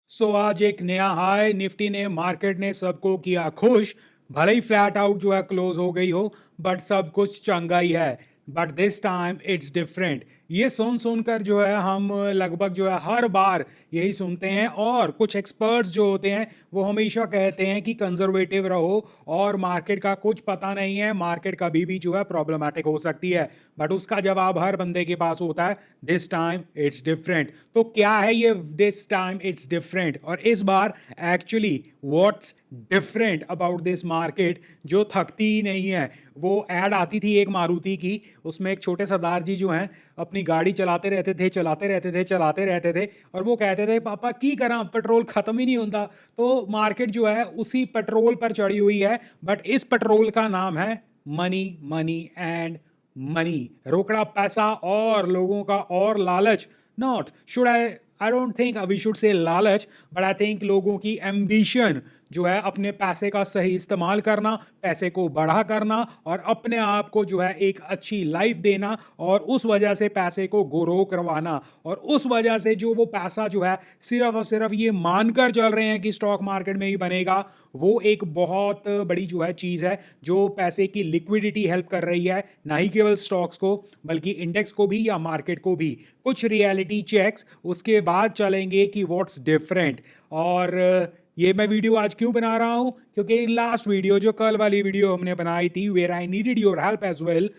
आज एक नया हाई निफ्टी ने मार्केट ने सबको किया खुश। भले ही फ्लैट आउट जो है क्लोज हो गई हो, बट सब कुछ चंगा ही है। But this time it's different. ये सुनकर जो है हम लगभग जो है हर बार यही सुनते हैं, और कुछ एक्सपर्ट्स जो होते हैं वो हमेशा कहते हैं कि कंजर्वेटिव रहो और मार्केट का कुछ पता नहीं है, मार्केट कभी भी जो है प्रॉब्लमेटिक हो सकती है। बट उसका जवाब हर बंदे के पास होता है, दिस टाइम इट्स डिफरेंट। तो क्या है ये दिस टाइम इट्स डिफरेंट, और इस बार actually what's different about this market जो थकती ही नहीं है। वो ऐड आती थी एक मारुति की, उसमें एक छोटे सरदार जी जो हैं अपनी गाड़ी चलाते रहते थे चलाते रहते थे चलाते रहते थे, और वो कहते थे पापा की करा पेट्रोल खत्म ही नहीं होता। तो मार्केट जो है उसी पेट्रोल पर चढ़ी हुई है, बट इस पेट्रोल का नाम है मनी, मनी एंड मनी। रोकड़ा पैसा और लोगों का और लालच। Not should I don't think we should say लालच, बट आई थिंक लोगों की एम्बिशन जो है अपने पैसे का सही इस्तेमाल करना, पैसे को बढ़ा करना और अपने आप को जो है एक अच्छी लाइफ देना, और उस वजह से पैसे को ग्रो करवाना, और उस वजह से जो वो पैसा जो है सिर्फ और सिर्फ ये मानकर चल रहे हैं कि स्टॉक मार्केट में ही बनेगा, वो एक बहुत बड़ी जो है चीज है जो पैसे की लिक्विडिटी हेल्प कर रही है, ना ही केवल स्टॉक्स को बल्कि इंडेक्स को भी या मार्केट को भी। कुछ रियलिटी चेक्स, उसके बाद चलेंगे कि व्हाट्स डिफरेंट। और ये मैं वीडियो आज क्यों बना रहा हूं, क्योंकि लास्ट वीडियो जो कल वाली वीडियो हमने बनाई थी where I needed your help as well,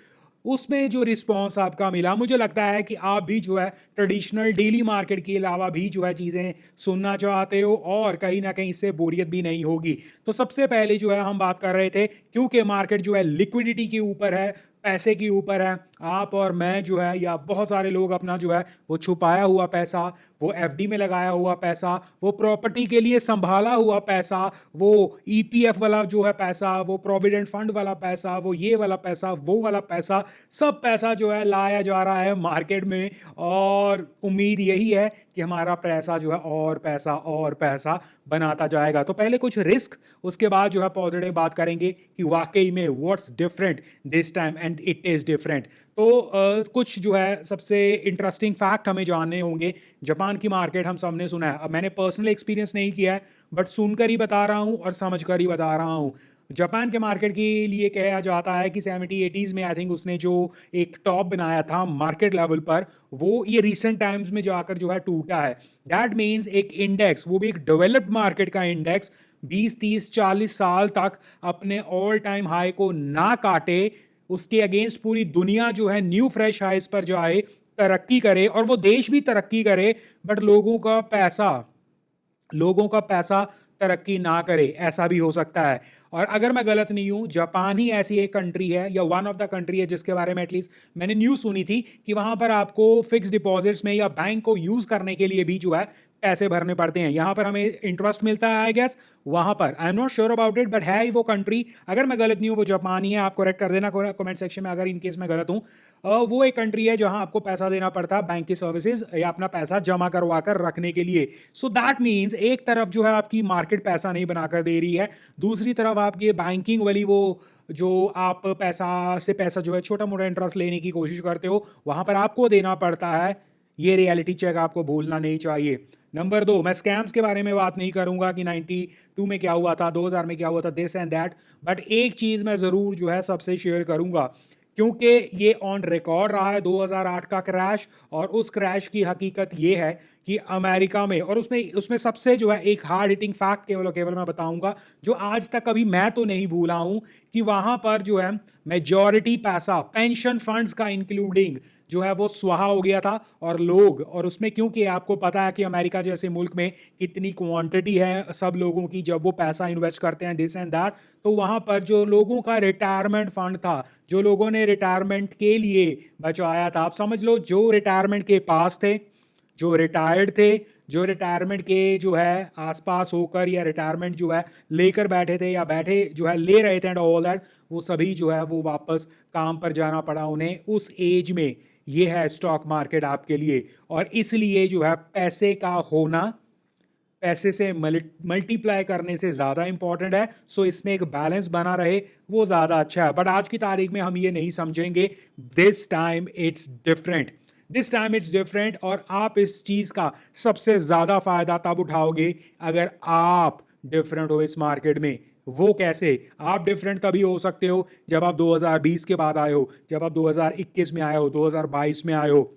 उसमें जो रिस्पॉन्स आपका मिला, मुझे लगता है कि आप भी जो है ट्रेडिशनल डेली मार्केट के अलावा भी जो है चीज़ें सुनना चाहते हो और कहीं ना कहीं इससे बोरियत भी नहीं होगी। तो सबसे पहले जो है हम बात कर रहे थे, क्योंकि मार्केट जो है लिक्विडिटी के ऊपर है, पैसे के ऊपर है। आप और मैं जो है या बहुत सारे लोग अपना जो है वो छुपाया हुआ पैसा, वो एफडी में लगाया हुआ पैसा, वो प्रॉपर्टी के लिए संभाला हुआ पैसा, वो ईपीएफ वाला जो है पैसा, वो प्रोविडेंट फंड वाला पैसा, वो ये वाला पैसा, वो वाला पैसा, सब पैसा जो है लाया जा रहा है मार्केट में, और उम्मीद यही है कि हमारा पैसा जो है और पैसा बनाता जाएगा। तो पहले कुछ रिस्क, उसके बाद जो है पॉजिटिव बात करेंगे कि वाकई में what's different this time and it is different. तो कुछ जो है सबसे इंटरेस्टिंग फैक्ट हमें जानने होंगे। जापान की मार्केट हम सबने सुना है, अब मैंने पर्सनल एक्सपीरियंस नहीं किया है, बट सुनकर ही बता रहा हूं और समझकर ही बता रहा हूं। जापान के मार्केट के लिए कहा जाता है कि 70-80s में आई थिंक उसने जो एक टॉप बनाया था मार्केट लेवल पर, वो ये रिसेंट टाइम्स में जाकर जो है टूटा है। दैट मीन्स एक इंडेक्स, वो भी एक डेवलप्ड मार्केट का इंडेक्स, 20-30-40 साल तक अपने ऑल टाइम हाई को ना काटे, उसके अगेंस्ट पूरी दुनिया जो है न्यू फ्रेश हाइस पर जाए, तरक्की करे, और वो देश भी तरक्की करे, बट लोगों का पैसा तरक्की ना करे, ऐसा भी हो सकता है। और अगर मैं गलत नहीं हूं, जापान ही ऐसी एक कंट्री है या वन ऑफ द कंट्री है जिसके बारे में एटलीस्ट मैंने न्यूज सुनी थी कि वहां पर आपको फिक्स डिपॉजिट्स में या बैंक को यूज करने के लिए भी जो है पैसे भरने पड़ते हैं। यहां पर हमें इंटरेस्ट मिलता है आई गेस, वहां पर I am not sure about it, but है ही वो कंट्री। अगर मैं गलत नहीं हूं वो जापान ही है, आप करेक्ट कर देना कमेंट सेक्शन में अगर इन केस मैं गलत हूं। वो एक कंट्री है जहां आपको पैसा देना पड़ता है बैंक की सर्विसेज या अपना पैसा जमा करवा कर रखने के लिए। सो दैट मीन्स एक तरफ जो है आपकी मार्केट पैसा नहीं बनाकर दे रही है, दूसरी तरफ आपकी बैंकिंग वाली वो जो आप पैसा जो है छोटा मोटा इंटरेस्ट लेने की कोशिश करते हो, वहां पर आपको देना पड़ता है। ये रियलिटी चेक आपको भूलना नहीं चाहिए। नंबर 2, मैं स्कैम्स के बारे में बात नहीं करूंगा कि 92 में क्या हुआ था, 2000 में क्या हुआ था, दिस एंड दैट, बट एक चीज मैं जरूर जो है सबसे शेयर करूंगा, क्योंकि ये ऑन रिकॉर्ड रहा है 2008 का क्रैश, और उस क्रैश की हकीकत ये है कि अमेरिका में, और उसमें उसमें सबसे जो है एक हार्ड हिटिंग फैक्ट केवल मैं बताऊंगा जो आज तक कभी मैं तो नहीं भूला हूं, कि वहां पर जो है मेजॉरिटी पैसा पेंशन फंड्स का इंक्लूडिंग जो है वो स्वाहा हो गया था। और उसमें क्योंकि आपको पता है कि अमेरिका जैसे मुल्क में कितनी क्वांटिटी है सब लोगों की, जब वो पैसा इन्वेस्ट करते हैं दिस एंड दैट, तो वहां पर जो लोगों का रिटायरमेंट फंड था, जो लोगों ने रिटायरमेंट के लिए बचाया था, आप समझ लो जो रिटायरमेंट के पास थे, जो रिटायर्ड थे, जो रिटायरमेंट के जो है आसपास होकर या रिटायरमेंट जो है लेकर बैठे थे या बैठे जो है ले रहे थे एंड ऑल दैट, वो सभी जो है वो वापस काम पर जाना पड़ा उन्हें उस एज में। ये है स्टॉक मार्केट आपके लिए, और इसलिए जो है पैसे का होना पैसे से मल्टीप्लाई करने से ज़्यादा इंपॉर्टेंट है। सो इसमें एक बैलेंस बना रहे, वो ज़्यादा अच्छा है। बट आज की तारीख में हम ये नहीं समझेंगे, this time it's different. This time it's different, और आप इस चीज का सबसे ज्यादा फायदा तब उठाओगे अगर आप डिफरेंट हो इस मार्केट में। वो कैसे? आप डिफरेंट तभी हो सकते हो जब आप 2020 के बाद आए हो, जब आप 2021 में आए हो, 2022 में आए हो।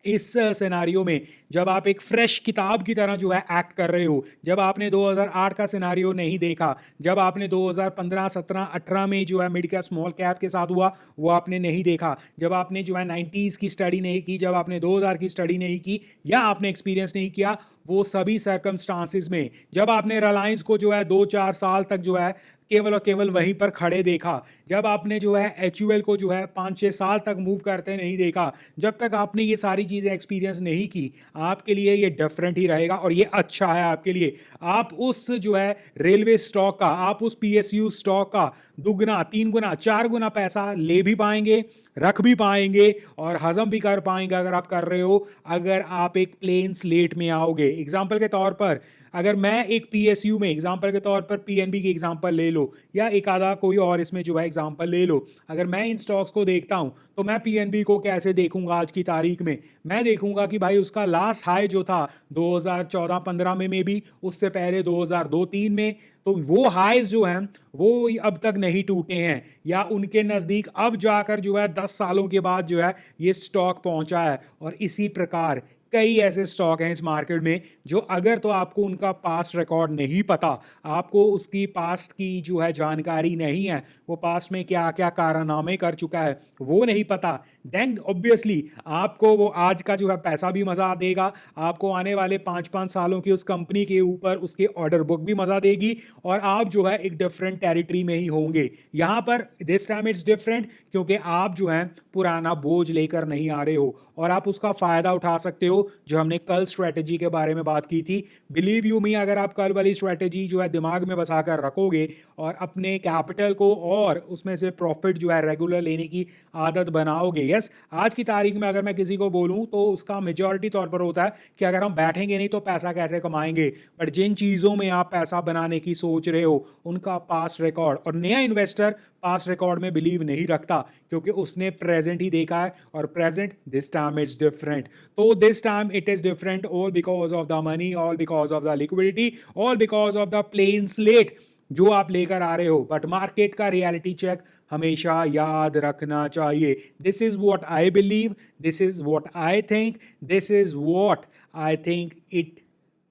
इस सिनारियो में जब आप एक फ्रेश किताब की तरह जो है एक्ट कर रहे हो, जब आपने 2008 का सिनारियो नहीं देखा, जब आपने 2015 17 18 में जो है मिड कैप स्मॉल कैप के साथ हुआ वो आपने नहीं देखा, जब आपने जो है 90s की स्टडी नहीं की, जब आपने 2000 की स्टडी नहीं की, या आपने एक्सपीरियंस नहीं किया, वो सभी सर्कमस्टांसिस में जब आपने रिलायंस को जो है 2-4 साल तक जो है केवल और केवल वहीं पर खड़े देखा, जब आपने जो है एचयूएल को जो है 5-6 साल तक मूव करते नहीं देखा, जब तक आपने ये सारी चीज़ें एक्सपीरियंस नहीं की, आपके लिए ये डिफरेंट ही रहेगा और ये अच्छा है आपके लिए। आप उस जो है रेलवे स्टॉक का, आप उस पीएसयू स्टॉक का दुगना, 3 गुना, 4 गुना पैसा ले भी पाएंगे, रख भी पाएंगे और हजम भी कर पाएंगे अगर आप कर रहे हो, अगर आप एक प्लेन स्लेट में आओगे। एग्जाम्पल के तौर पर अगर मैं एक पीएसयू में, एग्जाम्पल के तौर पर पीएनबी की एग्जाम्पल ले लो, या एक आधा कोई और इसमें जो है एग्जाम्पल ले लो, अगर मैं इन स्टॉक्स को देखता हूं तो मैं पीएनबी को कैसे देखूंगा आज की तारीख में? मैं देखूंगा कि भाई उसका लास्ट हाई जो था 2014-15 में भी, उससे पहले 2002-3 में, तो वो हाईज जो हैं वो अब तक नहीं टूटे हैं, या उनके नज़दीक अब जाकर जो है 10 सालों के बाद जो है ये स्टॉक पहुंचा है। और इसी प्रकार कई ऐसे स्टॉक हैं इस मार्केट में जो अगर तो आपको उनका पास्ट रिकॉर्ड नहीं पता, आपको उसकी पास्ट की जो है जानकारी नहीं है, वो पास्ट में क्या क्या कारनामे कर चुका है वो नहीं पता, देन ऑब्वियसली आपको वो आज का जो है पैसा भी मजा देगा, आपको आने वाले 5-5 सालों की उस कंपनी के ऊपर उसके ऑर्डर बुक भी मजा देगी, और आप जो है एक डिफरेंट टेरिटरी में ही होंगे। यहाँ पर दिस टाइम इट्स डिफरेंट क्योंकि आप जो है पुराना बोझ लेकर नहीं आ रहे हो और आप उसका फायदा उठा सकते हो, जो हमने कल स्ट्रेटेजी के बारे में बात की थी। बिलीव यू मी, अगर आप कल वाली स्ट्रेटेजी जो है दिमाग में बसा कर रखोगे और अपने कैपिटल को और उसमें से प्रॉफिट जो है रेगुलर लेने की आदत बनाओगे, यस, आज की तारीख में अगर मैं किसी को बोलूं तो उसका मेजॉरिटी तौर पर होता है कि अगर हम बैठेंगे नहीं तो पैसा कैसे कमाएंगे। बट जिन चीज़ों में आप पैसा बनाने की सोच रहे हो उनका पास्ट रिकॉर्ड, और नया इन्वेस्टर पास्ट रिकॉर्ड में बिलीव नहीं रखता क्योंकि उसने प्रेजेंट ही देखा है, और present this time it's different. तो this time it is different all because of the money, all because of the liquidity, all because of the plain slate जो आप लेकर आ रहे हो। बट मार्केट का रियलिटी चेक हमेशा याद रखना चाहिए। This is what I believe, this is what I think, this is what I think it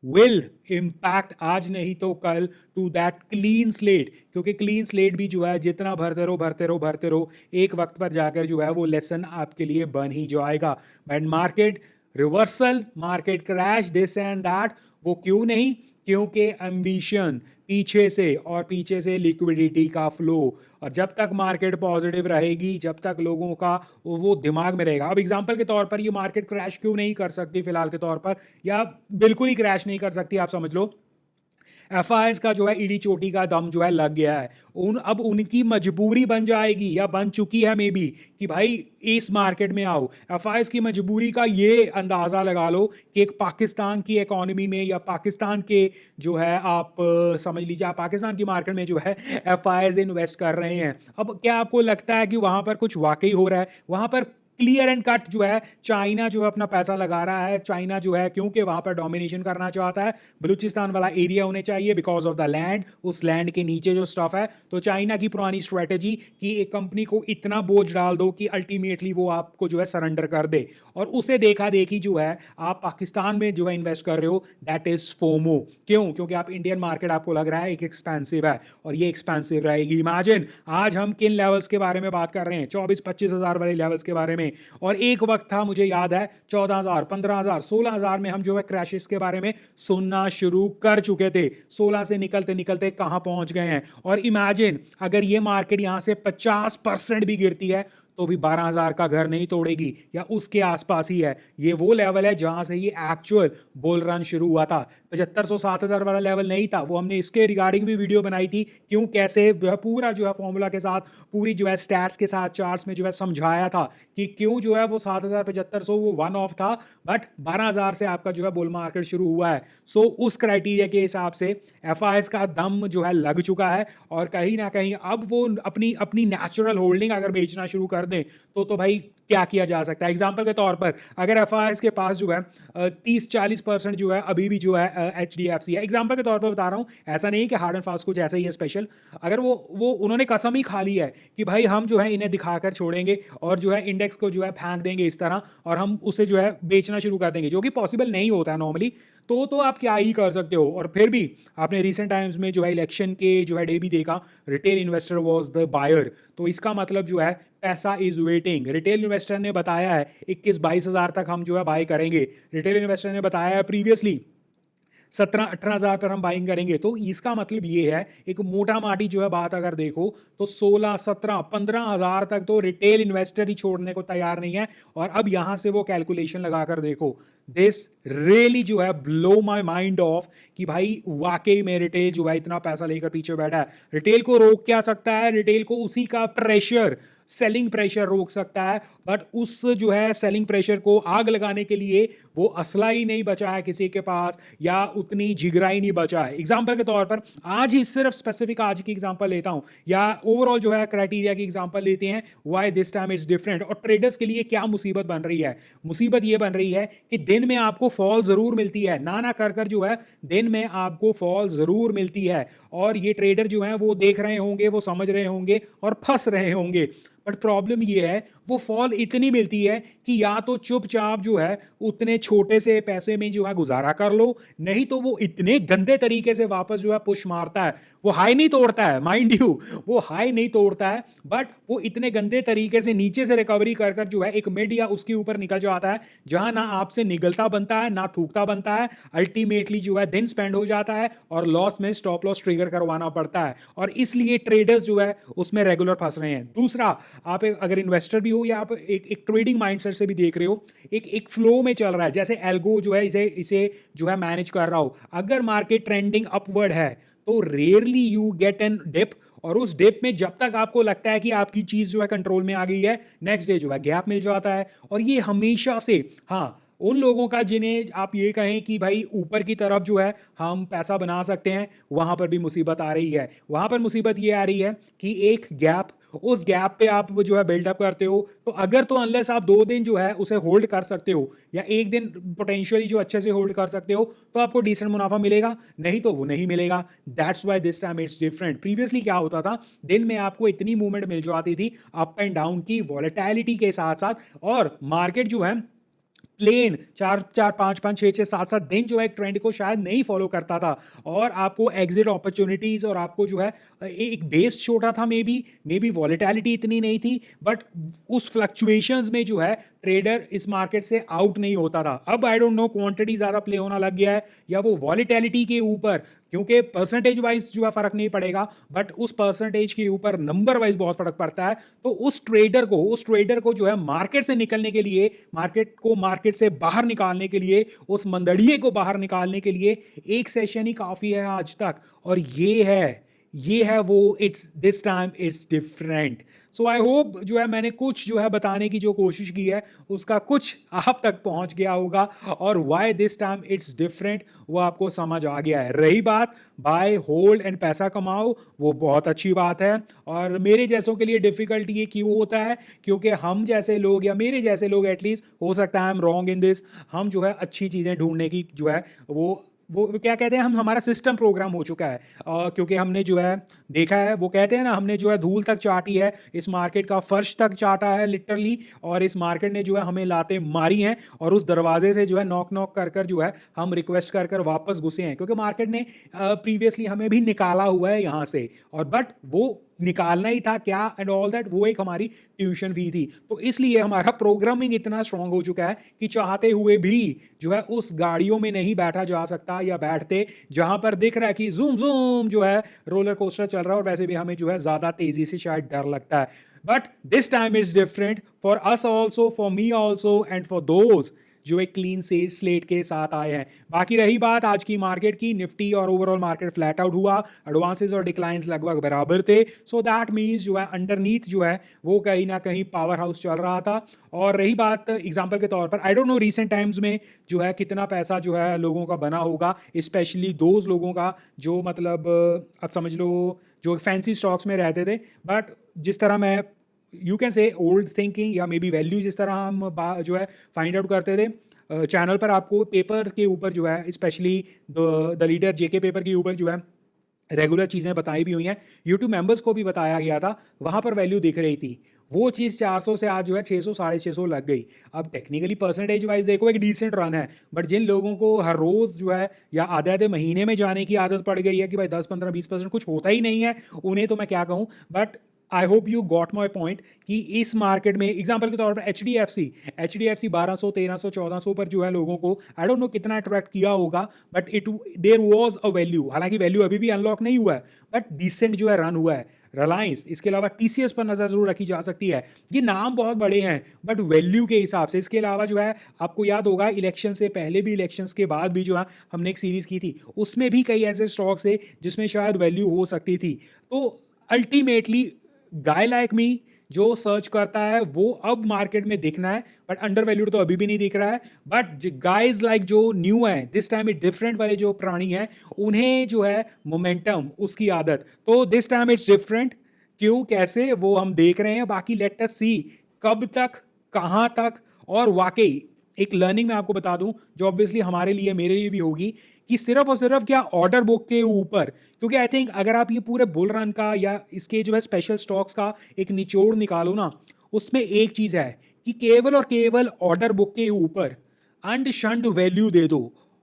will impact आज नहीं तो कल टू दैट क्लीन स्लेट, क्योंकि क्लीन स्लेट भी जो है जितना भरते रहो भरते रहो भरते रहो, एक वक्त पर जाकर जो है वो लेसन आपके लिए बन ही जाएगा। But market reversal, market crash, this and that, वो क्यों नहीं? क्योंकि एम्बिशन पीछे से, और पीछे से लिक्विडिटी का फ्लो, और जब तक मार्केट पॉजिटिव रहेगी, जब तक लोगों का वो दिमाग में रहेगा। अब एग्जांपल के तौर पर ये मार्केट क्रैश क्यों नहीं कर सकती फिलहाल के तौर पर, या बिल्कुल ही क्रैश नहीं कर सकती, आप समझ लो एफआईएस का जो है ईडी चोटी का दम जो है लग गया है। अब उनकी मजबूरी बन जाएगी या बन चुकी है मे बी कि भाई इस मार्केट में आओ। एफआईएस की मजबूरी का ये अंदाजा लगा लो कि एक पाकिस्तान की इकोनॉमी में, या पाकिस्तान के जो है आप समझ लीजिए, आप पाकिस्तान की मार्केट में जो है एफआईएस इन्वेस्ट कर रहे हैं। अब क्या आपको लगता है कि वहां पर कुछ वाकई हो रहा है? वहां पर क्लियर एंड कट जो है चाइना जो है अपना पैसा लगा रहा है। चाइना जो है क्योंकि वहां पर डोमिनेशन करना चाहता है, बलूचिस्तान वाला एरिया होने चाहिए बिकॉज ऑफ द लैंड, उस लैंड के नीचे जो स्टफ है। तो चाइना की पुरानी स्ट्रेटेजी कि एक कंपनी को इतना बोझ डाल दो कि अल्टीमेटली वो आपको जो है सरेंडर कर दे, और उसे देखा देखी जो है आप पाकिस्तान में जो है इन्वेस्ट कर रहे हो, दैट इज फोमो। क्यों? क्योंकि आप इंडियन मार्केट आपको लग रहा है एक एक्सपेंसिव है, और ये एक्सपेंसिव रहेगी। इमेजिन आज हम किन लेवल्स के बारे में बात कर रहे हैं, 24-25 हजार वाले लेवल्स के बारे में। और एक वक्त था, मुझे याद है 14,000, 15,000, 16,000 में हम जो है क्रैशेस के बारे में सुनना शुरू कर चुके थे। 16 से निकलते निकलते कहां पहुंच गए हैं। और इमेजिन अगर ये मार्केट यहां से 50% भी गिरती है तो भी 12,000 का घर नहीं तोड़ेगी, या उसके आसपास ही है। ये वो लेवल है जहां से ये एक्चुअल बुल रन शुरू हुआ था। 7500-7000 वाला लेवल नहीं था, वो हमने इसके रिगार्डिंग भी वीडियो बनाई थी, क्यों कैसे जो है पूरा जो है फॉर्मूला के साथ, पूरी जो है स्टैट्स के साथ, चार्ट्स में जो है समझाया था कि क्यों जो है वो 7000-7500 वो वन ऑफ था, बट 12,000 से आपका जो है बुल मार्केट शुरू हुआ है। सो उस क्राइटेरिया के हिसाब से एफआईएस का दम जो है लग चुका है, और कहीं ना कहीं अब वो अपनी अपनी नेचुरल होल्डिंग अगर बेचना शुरू कर दें तो भाई क्या किया जा सकता है। एग्जाम्पल के तौर पर अगर एफ के पास जो है 30-40% जो है अभी भी जो है HDFC है, एग्जाम्पल के तौर पर बता रहा हूँ, ऐसा नहीं है कि हार्ड एंड फास्ट कुछ ऐसा ही है स्पेशल। अगर वो उन्होंने कसम ही खा ली है कि भाई हम जो है इन्हें दिखाकर छोड़ेंगे और जो है इंडेक्स को जो है फेंक देंगे इस तरह और हम उसे जो है बेचना शुरू कर देंगे, जो कि पॉसिबल नहीं होता है नॉर्मली, तो आप क्या ही कर सकते हो। और फिर भी आपने रिसेंट टाइम्स में जो है इलेक्शन के जो है डे भी देखा, retail investor was the buyer, तो इसका मतलब जो है पैसा इज वेटिंग। रिटेल इन्वेस्टर ने बताया है 21-22 हज़ार तक हम जो है बाय करेंगे। रिटेल इन्वेस्टर ने बताया है प्रीवियसली 17-18 हज़ार पर हम बाइंग करेंगे। तो इसका मतलब ये है, एक मोटा माटी जो है बात अगर देखो तो 16-17-15 हज़ार तक तो रिटेल इन्वेस्टर ही छोड़ने को तैयार नहीं है। और अब यहां से वो कैलकुलेशन लगाकर देखो, दिस रियली जो है ब्लो माई माइंड ऑफ कि भाई वाकई में रिटेल जो है इतना पैसा लेकर पीछे बैठा है। रिटेल को रोक क्या सकता है? रिटेल को उसी का प्रेशर, सेलिंग प्रेशर रोक सकता है, बट उस जो है सेलिंग प्रेशर को आग लगाने के लिए वो असला ही नहीं बचा है किसी के पास, या उतनी जिगरा ही नहीं बचा है। एग्जांपल के तौर पर आज ही सिर्फ स्पेसिफिक आज की एग्जांपल लेता हूं, या ओवरऑल जो है क्राइटेरिया की एग्जांपल लेते हैं, why this time it's different. और ट्रेडर्स के लिए क्या मुसीबत बन रही है? मुसीबत ये बन रही है कि दिन में आपको फॉल जरूर मिलती है, ना कर जो है दिन में आपको फॉल जरूर मिलती है, और ये ट्रेडर जो है वो देख रहे होंगे, वो समझ रहे होंगे और फंस रहे होंगे। बट प्रॉब्लम ये है, वो फॉल इतनी मिलती है कि या तो चुपचाप जो है उतने छोटे से पैसे में जो है गुजारा कर लो, नहीं तो वो इतने गंदे तरीके से वापस जो है पुश मारता है। वो हाई नहीं तोड़ता है, माइंड यू, वो हाई नहीं तोड़ता है, बट वो इतने गंदे तरीके से नीचे से रिकवरी कर जो है एक मिड या उसके ऊपर निकल जाता है, जहां ना आपसे निगलता बनता है ना थूकता बनता है। अल्टीमेटली जो है दिन स्पेंड हो जाता है और लॉस में स्टॉप लॉस ट्रिगर करवाना पड़ता है, और इसलिए ट्रेडर्स जो है उसमें रेगुलर फंस रहे हैं। दूसरा, आप अगर इन्वेस्टर भी हो या आप एक ट्रेडिंग माइंडसेट से भी देख रहे हो, एक फ्लो में चल रहा है, जैसे एल्गो जो है इसे जो है मैनेज कर रहा हो। अगर मार्केट ट्रेंडिंग अपवर्ड है तो rarely you get an dip, और उस डिप में जब तक आपको लगता है कि आपकी चीज जो है कंट्रोल में आ गई है, नेक्स्ट डे जो है गैप मिल जाता है। और ये हमेशा से, हाँ, उन लोगों का जिन्हें आप ये कहें कि भाई ऊपर की तरफ जो है हम पैसा बना सकते हैं, वहां पर भी मुसीबत आ रही है। वहां पर मुसीबत ये आ रही है कि एक गैप, उस गैप पे आप जो है बिल्डअप करते हो, तो अगर तो अनलेस आप 2 दिन जो है उसे होल्ड कर सकते हो, या एक दिन पोटेंशियली जो अच्छे से होल्ड कर सकते हो, तो आपको डिसेंट मुनाफा मिलेगा, नहीं तो वो नहीं मिलेगा। That's why this time it's different. Previously क्या होता था, दिन में आपको इतनी मूवमेंट मिल जाती थी अप एंड डाउन की वॉलेटिलिटी के साथ साथ, और मार्केट जो है प्लेन 4-5-5-6-6-7-7 दिन जो है एक ट्रेंड को शायद नहीं फॉलो करता था, और आपको एग्जिट अपॉर्चुनिटीज और आपको जो है एक बेस छोटा था, मे बी वॉलेटिलिटी इतनी नहीं थी, बट उस फ्लक्चुएशंस में जो है ट्रेडर इस मार्केट से आउट नहीं होता था। अब आई डोंट नो क्वांटिटी ज्यादा प्ले होना लग गया है, या वो वॉलेटिलिटी के ऊपर, क्योंकि परसेंटेज वाइज जो है फर्क नहीं पड़ेगा, बट उस परसेंटेज के ऊपर नंबर वाइज बहुत फर्क पड़ता है। तो उस ट्रेडर को जो है मार्केट से निकलने के लिए, मार्केट से बाहर निकालने के लिए, उस मंदड़िए को बाहर निकालने के लिए एक सेशन ही काफी है आज तक। और ये है वो, it's this time it's different. So I hope जो है मैंने कुछ जो है बताने की जो कोशिश की है उसका कुछ आप तक पहुंच गया होगा, और why this time it's different वो आपको समझ आ गया है। रही बात बाय होल्ड एंड पैसा कमाओ, वो बहुत अच्छी बात है, और मेरे जैसों के लिए डिफिकल्ट ये क्यों होता है, क्योंकि हम जैसे लोग, या मेरे जैसे लोग एटलीस्ट, हो सकता है I am wrong in this, हम जो है अच्छी चीज़ें ढूंढने की जो है वो क्या कहते हैं, हमारा सिस्टम प्रोग्राम हो चुका है, क्योंकि हमने जो है देखा है, वो कहते हैं ना, हमने जो है धूल तक चाटी है, इस मार्केट का फर्श तक चाटा है लिटरली, और इस मार्केट ने जो है हमें लाते मारी हैं, और उस दरवाजे से जो है नॉक नॉक कर जो है हम रिक्वेस्ट कर वापस घुसे हैं, क्योंकि मार्केट ने प्रीवियसली हमें भी निकाला हुआ है यहाँ से, और बट वो निकालना ही था क्या एंड ऑल दैट, वो एक हमारी ट्यूशन फी थी। तो इसलिए हमारा प्रोग्रामिंग इतना स्ट्रांग हो चुका है कि चाहते हुए भी जो है उस गाड़ियों में नहीं बैठा जा सकता, या बैठते जहां पर दिख रहा है कि जूम जूम जो है रोलर कोस्टर चल रहा है, और वैसे भी हमें जो है ज्यादा तेजी से शायद डर लगता है। But this time is different for us also, for me also, and for those जो एक क्लीन स्लेट के साथ आए हैं। बाकी रही बात आज की मार्केट की, निफ्टी और ओवरऑल मार्केट फ्लैट आउट हुआ, एडवांसेस और डिक्लाइंस लगभग बराबर थे, सो दैट मींस जो है अंडरनीथ जो है वो कहीं ना कहीं पावर हाउस चल रहा था। और रही बात एग्जांपल के तौर पर, आई डोंट नो रिसेंट टाइम्स में जो है कितना पैसा जो है लोगों का बना होगा, स्पेशली दोज लोगों का जो मतलब अब समझ लो जो फैंसी स्टॉक्स में रहते थे, बट जिस तरह मैं you can say old thinking या मे बी वैल्यू, जिस तरह हम जो है फाइंड आउट करते थे चैनल पर। आपको पेपर के ऊपर जो है specially the leader JK paper के ऊपर जो है रेगुलर चीज़ें बताई भी हुई हैं, यूट्यूब मेंबर्स को भी बताया गया था, वहाँ पर वैल्यू दिख रही थी। वो चीज़ 400 से आज जो है 600 650 लग गई। अब टेक्निकली परसेंटेज वाइज देखो एक डिसेंट रन है, बट जिन लोगों को हर रोज़ जो है या आधे आधे महीने में जाने की आदत पड़ गई है कि भाई 10 15 20% कुछ होता ही नहीं है, उन्हें तो मैं क्या कहूँ। But I hope you got my point कि इस मार्केट में एग्जाम्पल के तौर पर एच डी एफ सी 1200 1300 1400 पर जो है लोगों को आई डोंट नो कितना अट्रैक्ट किया होगा, but it there was a value. हालांकि वैल्यू अभी भी अनलॉक नहीं हुआ है, बट डिसेंट जो है रन हुआ है। रिलायंस, इसके अलावा टीसीएस पर नजर जरूर रखी जा सकती है। ये नाम बहुत बड़े हैं बट वैल्यू के हिसाब से। इसके अलावा जो है आपको याद होगा इलेक्शन से पहले भी इलेक्शंस के बाद भी जो है हमने एक सीरीज की थी, उसमें भी कई ऐसे स्टॉक्स थे जिसमें शायद वैल्यू हो सकती थी। तो अल्टीमेटली गाय लाइक मी जो सर्च करता है वो अब मार्केट में दिखना है, बट अंडर वैल्यूड तो अभी भी नहीं दिख रहा है। बट गाइज लाइक जो न्यू है दिस टाइम इट डिफरेंट वाले जो प्राणी हैं, उन्हें जो है मोमेंटम, उसकी आदत, तो दिस टाइम इट्स डिफरेंट। क्यों कैसे वो हम देख रहे हैं। बाकी लेट अस सी कब तक, कहां तक। और वाकई एक लर्निंग मैं आपको बता दूं जो ऑब्वियसली हमारे लिए, मेरे लिए भी होगी, कि सिर्फ और सिर्फ क्या ऑर्डर बुक के ऊपर, क्योंकि आई थिंक अगर आप ये पूरे बुल रन का या इसके जो है स्पेशल स्टॉक्स का एक निचोड़ निकालो ना, उसमें एक चीज है कि केवल और केवल ऑर्डर बुक के ऊपर अनशंड वैल्यू दे दो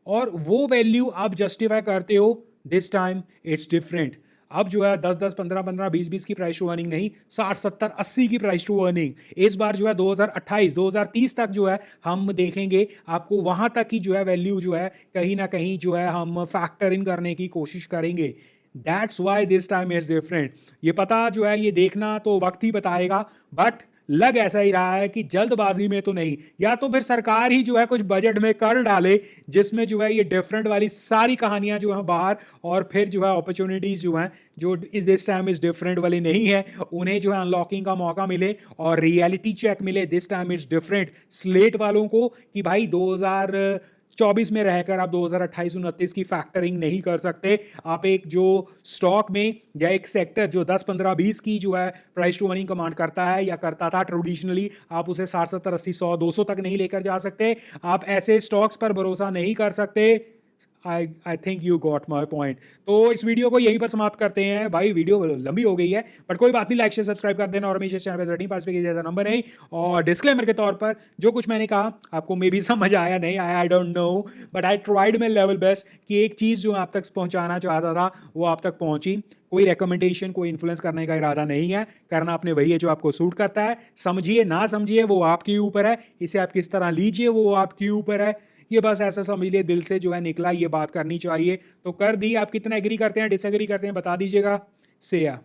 और वो वैल्यू आप जस्टिफाई करते हो। This time it's different. अब जो है 10 10 15 15 20 20 की प्राइस टू अर्निंग नहीं, 60 70 80 की प्राइस टू अर्निंग इस बार जो है 2028 2030 तक जो है हम देखेंगे। आपको वहां तक की जो है वैल्यू जो है कहीं ना कहीं जो है हम फैक्टर इन करने की कोशिश करेंगे। That's why this time is different. ये पता जो है ये देखना तो वक्त ही बताएगा, बट लग ऐसा ही रहा है कि जल्दबाजी में तो नहीं, या तो फिर सरकार ही जो है कुछ बजट में कर डाले जिसमें जो है ये डिफरेंट वाली सारी कहानियां जो है बाहर, और फिर जो है अपॉर्चुनिटीज जो हैं जो इस दिस टाइम इज डिफरेंट वाली नहीं है, उन्हें जो है अनलॉकिंग का मौका मिले और रियलिटी चेक मिले। This time it's different slate वालों को कि भाई 2024 में रहकर आप 2028-29 की फैक्टरिंग नहीं कर सकते। आप एक जो स्टॉक में या एक सेक्टर जो 10 15 20 की जो है प्राइस टू अर्निंग कमांड करता है या करता था ट्रेडिशनली, आप उसे 60 70 80 100 200 तक नहीं लेकर जा सकते। आप ऐसे स्टॉक्स पर भरोसा नहीं कर सकते। I think you got my point. तो इस वीडियो को यहीं पर समाप्त करते हैं। भाई वीडियो लंबी हो गई है बट कोई बात नहीं, लाइक शेयर सब्सक्राइब कर देना और हमेशा चैनल पर रटिंग पास पे जैसा नंबर नहीं। और डिस्क्लेमर के तौर पर जो कुछ मैंने कहा आपको मे भी समझ आया नहीं आया, आई don't no, but I tried my level best कि एक चीज़ जो आप तक पहुंचाना चाहता था वो आप तक पहुंची। कोई रिकमेंडेशन, कोई इन्फ्लुएंस करने का इरादा नहीं है। करना आपने वही है जो आपको सूट करता है। समझिए ना समझिए वो आपके ऊपर है, इसे आप किस तरह लीजिए वो आपके ऊपर है। ये बस ऐसा समझ लिए दिल से जो है निकला, ये बात करनी चाहिए तो कर दी। आप कितना एग्री करते हैं, डिसएग्री करते हैं, बता दीजिएगा। से या